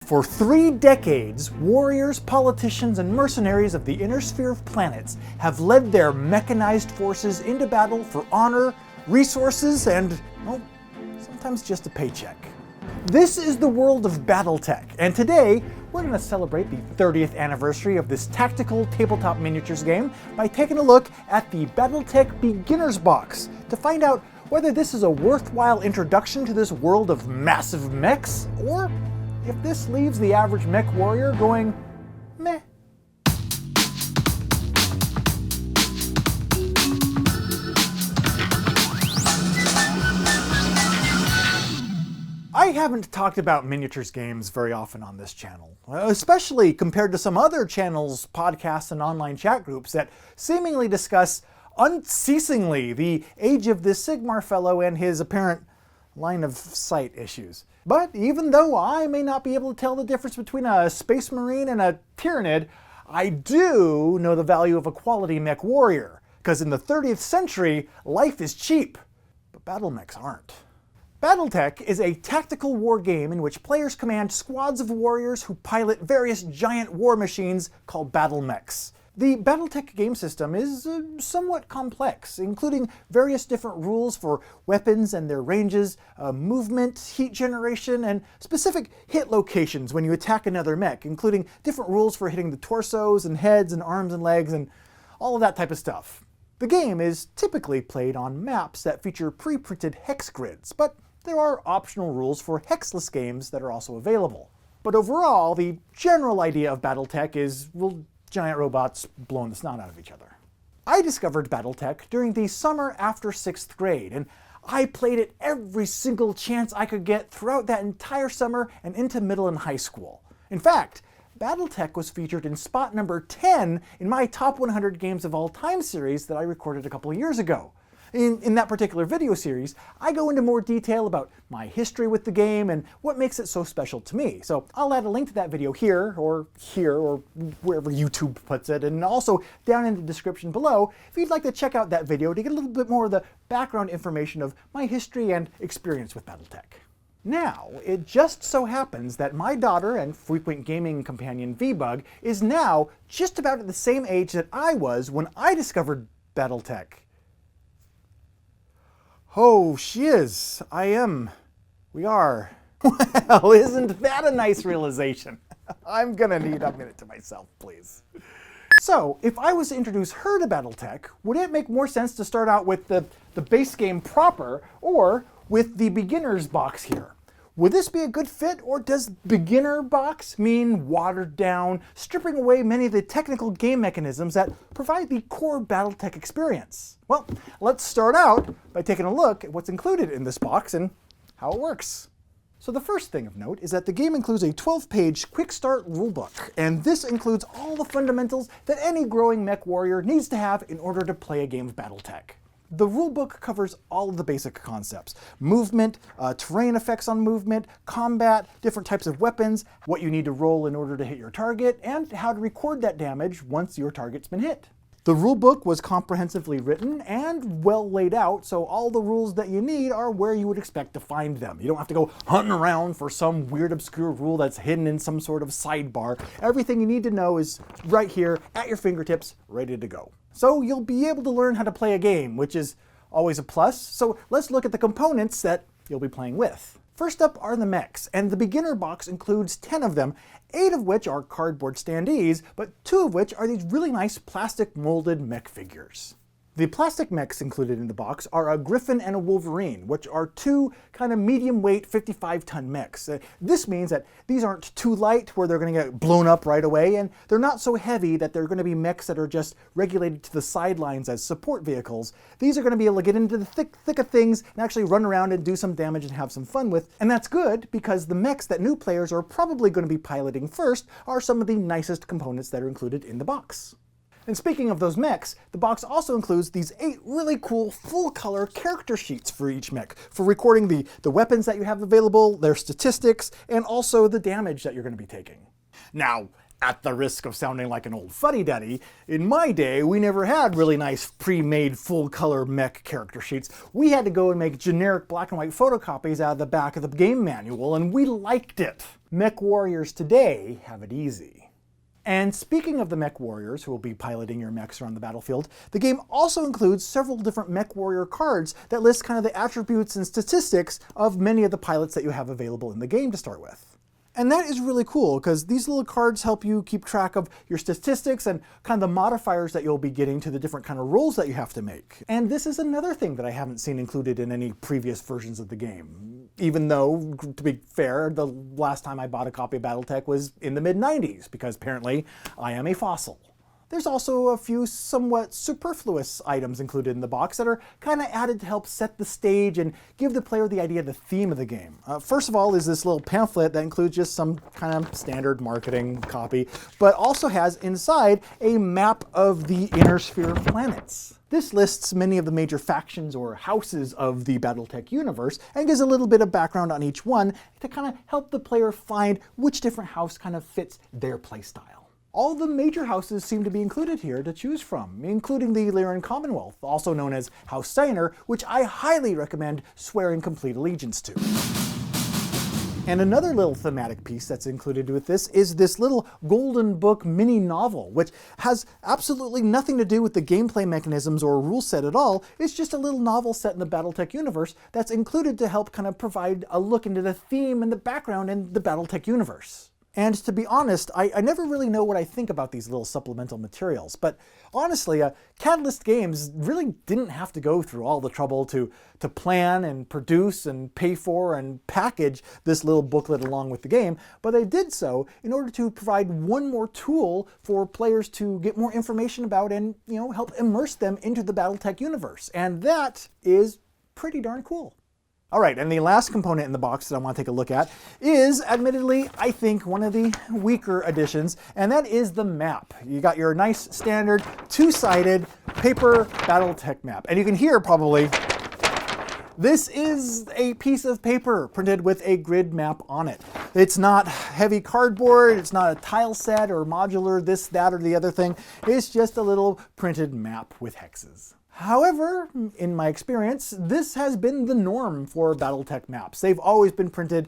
For 3 decades, warriors, politicians, and mercenaries of the inner sphere of planets have led their mechanized forces into battle for honor, resources, and, well, sometimes just a paycheck. This is the world of BattleTech, and today we're going to celebrate the 30th anniversary of this tactical tabletop miniatures game by taking a look at the BattleTech Beginner Box to find out whether this is a worthwhile introduction to this world of massive mechs, or if this leaves the average mech warrior going, meh. I haven't talked about miniatures games very often on this channel, especially compared to some other channels, podcasts, and online chat groups that seemingly discuss unceasingly the age of this Sigmar fellow and his apparent line of sight issues. But even though I may not be able to tell the difference between a Space Marine and a Tyranid, I do know the value of a quality mech warrior, because in the 30th century, life is cheap, but battle mechs aren't. BattleTech is a tactical war game in which players command squads of warriors who pilot various giant war machines called Battle Mechs. The BattleTech game system is somewhat complex, including various different rules for weapons and their ranges, movement, heat generation, and specific hit locations when you attack another mech, including different rules for hitting the torsos and heads and arms and legs and all of that type of stuff. The game is typically played on maps that feature pre-printed hex grids, but there are optional rules for hexless games that are also available. But overall, the general idea of BattleTech is, well, giant robots blowing the snot out of each other. I discovered BattleTech during the summer after 6th grade, and I played it every single chance I could get throughout that entire summer and into middle and high school. In fact, BattleTech was featured in spot number 10 in my top 100 games of all time series that I recorded a couple of years ago. In that particular video series, I go into more detail about my history with the game and what makes it so special to me. So I'll add a link to that video here, or wherever YouTube puts it, and also down in the description below if you'd like to check out that video to get a little bit more of the background information of my history and experience with BattleTech. Now, it just so happens that my daughter and frequent gaming companion V-Bug is now just about at the same age that I was when I discovered BattleTech. Oh, she is. I am. We are. Well, isn't that a nice realization? I'm gonna need a minute to myself, please. So, if I was to introduce her to BattleTech, would it make more sense to start out with the base game proper, or with the beginner's box here? Would this be a good fit, or does beginner box mean watered down, stripping away many of the technical game mechanisms that provide the core BattleTech experience? Well, let's start out by taking a look at what's included in this box and how it works. So the first thing of note is that the game includes a 12-page quick start rulebook, and this includes all the fundamentals that any growing mech warrior needs to have in order to play a game of BattleTech. The rulebook covers all of the basic concepts: movement, terrain effects on movement, combat, different types of weapons, what you need to roll in order to hit your target, and how to record that damage once your target's been hit. The rulebook was comprehensively written and well laid out, so all the rules that you need are where you would expect to find them. You don't have to go hunting around for some weird obscure rule that's hidden in some sort of sidebar. Everything you need to know is right here at your fingertips, ready to go. So you'll be able to learn how to play a game, which is always a plus. So let's look at the components that you'll be playing with. First up are the mechs, and the beginner box includes 10 of them, 8 of which are cardboard standees, but 2 of which are these really nice plastic molded mech figures. The plastic mechs included in the box are a Griffin and a Wolverine, which are 2 kind of medium weight 55-ton mechs. This means that these aren't too light where they're going to get blown up right away, and they're not so heavy that they're going to be mechs that are just regulated to the sidelines as support vehicles. These are going to be able to get into the thick of things and actually run around and do some damage and have some fun with. And that's good, because the mechs that new players are probably going to be piloting first are some of the nicest components that are included in the box. And speaking of those mechs, the box also includes these 8 really cool full-color character sheets for each mech, for recording the weapons that you have available, their statistics, and also the damage that you're going to be taking. Now, at the risk of sounding like an old fuddy-duddy, in my day, we never had really nice pre-made full-color mech character sheets. We had to go and make generic black and white photocopies out of the back of the game manual, and we liked it. MechWarriors today have it easy. And speaking of the MechWarriors who will be piloting your mechs around the battlefield, the game also includes several different MechWarrior cards that list kind of the attributes and statistics of many of the pilots that you have available in the game to start with. And that is really cool because these little cards help you keep track of your statistics and kind of the modifiers that you'll be getting to the different kind of rolls that you have to make. And this is another thing that I haven't seen included in any previous versions of the game. Even though, to be fair, the last time I bought a copy of BattleTech was in the mid-90s because apparently I am a fossil. There's also a few somewhat superfluous items included in the box that are kind of added to help set the stage and give the player the idea of the theme of the game. First of all is this little pamphlet that includes just some kind of standard marketing copy, but also has inside a map of the inner sphere planets. This lists many of the major factions or houses of the BattleTech universe and gives a little bit of background on each one to kind of help the player find which different house kind of fits their playstyle. All the major houses seem to be included here to choose from, including the Lyran Commonwealth, also known as House Steiner, which I highly recommend swearing complete allegiance to. And another little thematic piece that's included with this is this little Golden Book mini novel, which has absolutely nothing to do with the gameplay mechanisms or rule set at all. It's just a little novel set in the BattleTech universe that's included to help kind of provide a look into the theme and the background in the BattleTech universe. And to be honest, I never really know what I think about these little supplemental materials, but honestly, Catalyst Games really didn't have to go through all the trouble to plan and produce and pay for and package this little booklet along with the game, but they did so in order to provide one more tool for players to get more information about and, help immerse them into the BattleTech universe. And that is pretty darn cool. All right, and the last component in the box that I want to take a look at is, admittedly, I think one of the weaker additions, and that is the map. You got your nice standard two-sided paper BattleTech map. And you can hear probably, this is a piece of paper printed with a grid map on it. It's not heavy cardboard, it's not a tile set or modular this, that, or the other thing. It's just a little printed map with hexes. However, in my experience, this has been the norm for BattleTech maps. They've always been printed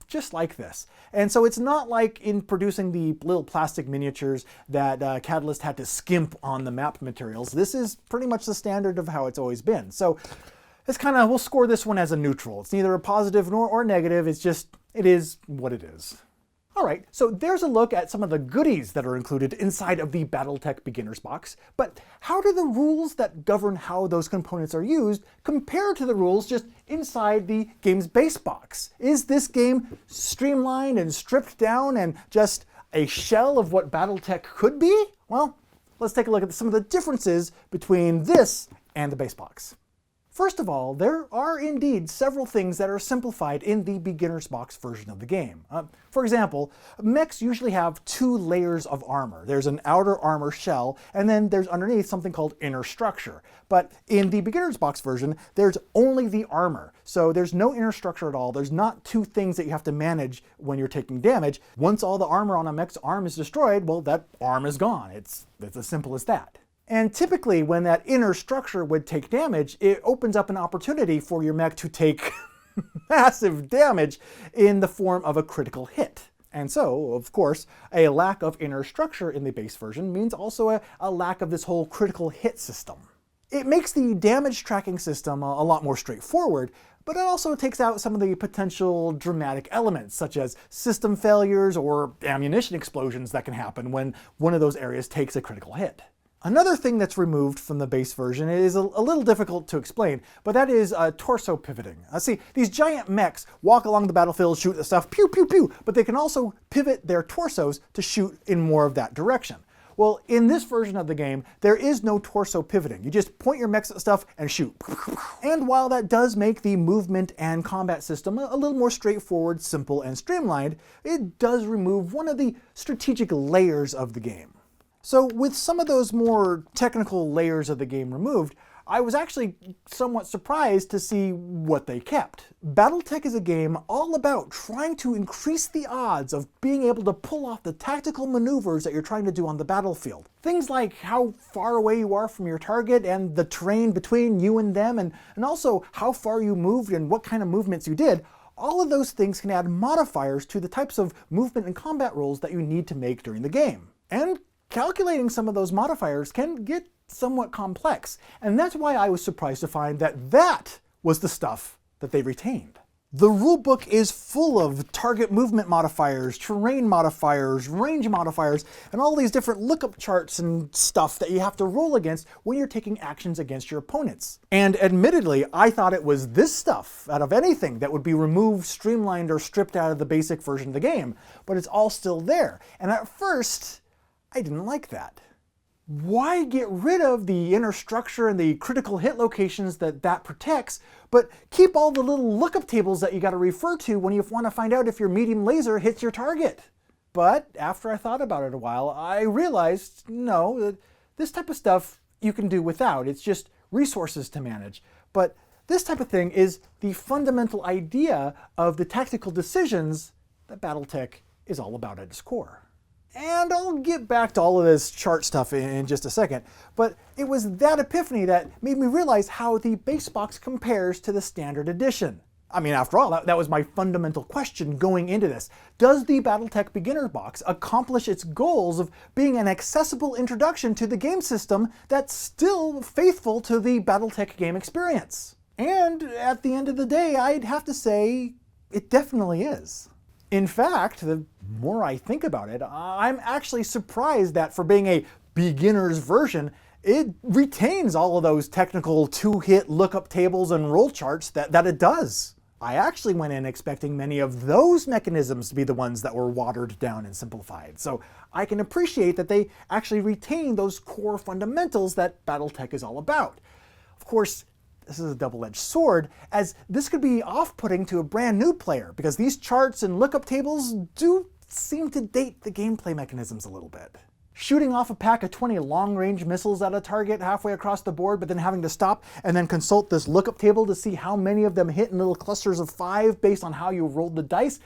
just like this. And so it's not like in producing the little plastic miniatures that Catalyst had to skimp on the map materials. This is pretty much the standard of how it's always been. So it's kind of, we'll score this one as a neutral. It's neither a positive nor negative. It's just, it is what it is. All right, so there's a look at some of the goodies that are included inside of the BattleTech Beginner's Box, but how do the rules that govern how those components are used compare to the rules just inside the game's base box? Is this game streamlined and stripped down and just a shell of what BattleTech could be? Well, let's take a look at some of the differences between this and the base box. First of all, there are indeed several things that are simplified in the Beginner's Box version of the game. For example, mechs usually have two layers of armor. There's an outer armor shell, and then there's underneath something called inner structure. But in the Beginner's Box version, there's only the armor. So there's no inner structure at all. There's not two things that you have to manage when you're taking damage. Once all the armor on a mech's arm is destroyed, well, that arm is gone. It's as simple as that. And typically when that inner structure would take damage, it opens up an opportunity for your mech to take massive damage in the form of a critical hit. And so, of course, a lack of inner structure in the base version means also a lack of this whole critical hit system. It makes the damage tracking system a lot more straightforward, but it also takes out some of the potential dramatic elements, such as system failures or ammunition explosions that can happen when one of those areas takes a critical hit. Another thing that's removed from the base version is a little difficult to explain, but that is torso pivoting. See, these giant mechs walk along the battlefield, shoot the stuff, pew, pew, pew, but they can also pivot their torsos to shoot in more of that direction. Well, in this version of the game, there is no torso pivoting. You just point your mechs at stuff and shoot. And while that does make the movement and combat system a little more straightforward, simple, and streamlined, it does remove one of the strategic layers of the game. So with some of those more technical layers of the game removed, I was actually somewhat surprised to see what they kept. BattleTech is a game all about trying to increase the odds of being able to pull off the tactical maneuvers that you're trying to do on the battlefield. Things like how far away you are from your target and the terrain between you and them, and also how far you moved and what kind of movements you did. All of those things can add modifiers to the types of movement and combat rolls that you need to make during the game. And calculating some of those modifiers can get somewhat complex, and that's why I was surprised to find that that was the stuff that they retained. The rulebook is full of target movement modifiers, terrain modifiers, range modifiers, and all these different lookup charts and stuff that you have to roll against when you're taking actions against your opponents. And admittedly, I thought it was this stuff, out of anything, that would be removed, streamlined, or stripped out of the basic version of the game, but it's all still there. And at first, I didn't like that. Why get rid of the inner structure and the critical hit locations that protects, but keep all the little lookup tables that you got to refer to when you want to find out if your medium laser hits your target? But after I thought about it a while, I realized, no, this type of stuff you can do without. It's just resources to manage. But this type of thing is the fundamental idea of the tactical decisions that BattleTech is all about at its core. And I'll get back to all of this chart stuff in just a second, but it was that epiphany that made me realize how the base box compares to the standard edition. I mean, after all, that was my fundamental question going into this. Does the BattleTech Beginner Box accomplish its goals of being an accessible introduction to the game system that's still faithful to the BattleTech game experience? And at the end of the day, I'd have to say it definitely is. In fact, the more I think about it, I'm actually surprised that for being a beginner's version, it retains all of those technical two-hit lookup tables and roll charts that it does. I actually went in expecting many of those mechanisms to be the ones that were watered down and simplified, so I can appreciate that they actually retain those core fundamentals that BattleTech is all about. Of course, this is a double-edged sword, as this could be off-putting to a brand new player, because these charts and lookup tables do seem to date the gameplay mechanisms a little bit. Shooting off a pack of 20 long-range missiles at a target halfway across the board, but then having to stop and then consult this lookup table to see how many of them hit in little clusters of 5 based on how you rolled the dice,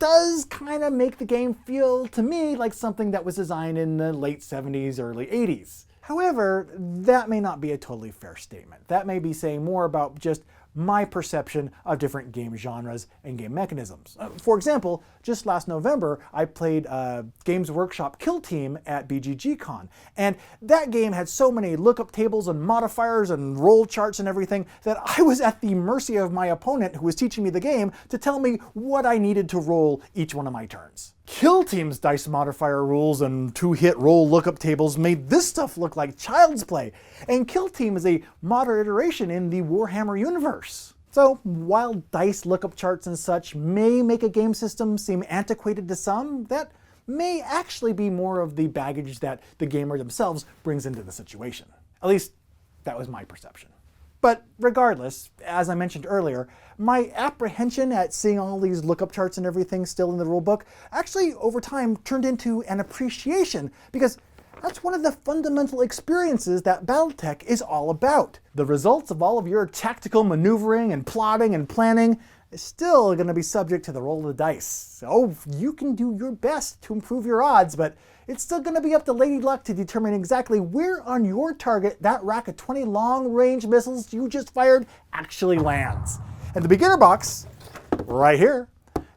does kind of make the game feel, to me, like something that was designed in the late 70s, early 80s. However, that may not be a totally fair statement. That may be saying more about just my perception of different game genres and game mechanisms. For example, just last November, I played Games Workshop Kill Team at BGG-Con, and that game had so many lookup tables and modifiers and roll charts and everything that I was at the mercy of my opponent who was teaching me the game to tell me what I needed to roll each one of my turns. Kill Team's dice modifier rules and two-hit roll lookup tables made this stuff look like child's play, and Kill Team is a modern iteration in the Warhammer universe. So, while dice lookup charts and such may make a game system seem antiquated to some, that may actually be more of the baggage that the gamer themselves brings into the situation. At least, that was my perception. But regardless, as I mentioned earlier, my apprehension at seeing all these lookup charts and everything still in the rulebook actually over time turned into an appreciation, because that's one of the fundamental experiences that BattleTech is all about. The results of all of your tactical maneuvering and plotting and planning is still going to be subject to the roll of the dice. So you can do your best to improve your odds, but it's still going to be up to Lady Luck to determine exactly where on your target that rack of 20 long-range missiles you just fired actually lands. And the beginner box, right here,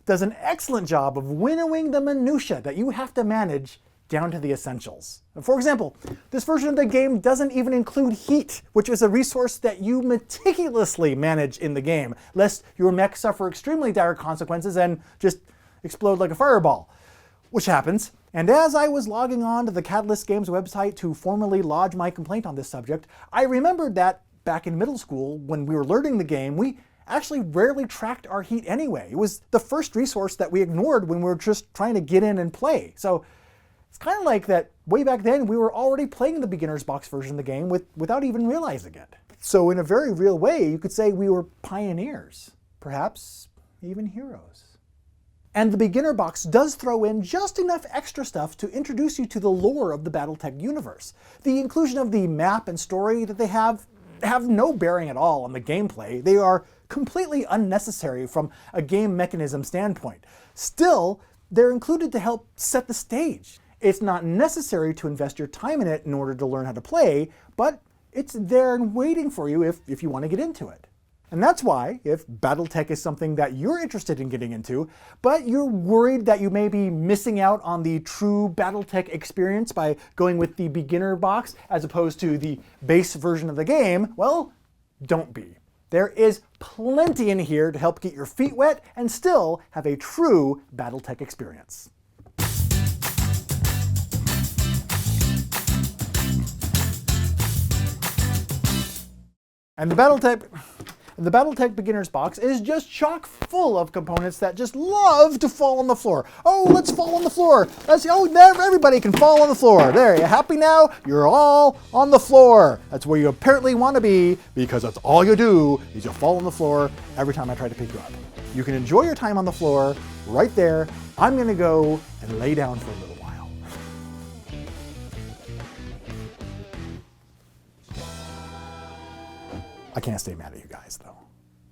does an excellent job of winnowing the minutia that you have to manage down to the essentials. For example, this version of the game doesn't even include heat, which is a resource that you meticulously manage in the game, lest your mech suffer extremely dire consequences and just explode like a fireball, which happens. And as I was logging on to the Catalyst Games website to formally lodge my complaint on this subject, I remembered that back in middle school, when we were learning the game, we actually rarely tracked our heat anyway. It was the first resource that we ignored when we were just trying to get in and play. So it's kind of like that way back then we were already playing the beginner's box version of the game without even realizing it. So in a very real way, you could say we were pioneers, perhaps even heroes. And the beginner box does throw in just enough extra stuff to introduce you to the lore of the BattleTech universe. The inclusion of the map and story that they have have no bearing at all on the gameplay. They are completely unnecessary from a game mechanism standpoint. Still, they're included to help set the stage. It's not necessary to invest your time in it in order to learn how to play, but it's there and waiting for you if you want to get into it. And that's why, if BattleTech is something that you're interested in getting into, but you're worried that you may be missing out on the true BattleTech experience by going with the beginner box as opposed to the base version of the game, well, don't be. There is plenty in here to help get your feet wet and still have a true BattleTech experience. And the BattleTech Beginner's Box is just chock full of components that just love to fall on the floor. Oh, let's fall on the floor. Everybody can fall on the floor. There, you happy now? You're all on the floor. That's where you apparently want to be, because that's all you do is you fall on the floor every time I try to pick you up. You can enjoy your time on the floor right there. I'm going to go and lay down for a little while. I can't stay mad at you guys, though.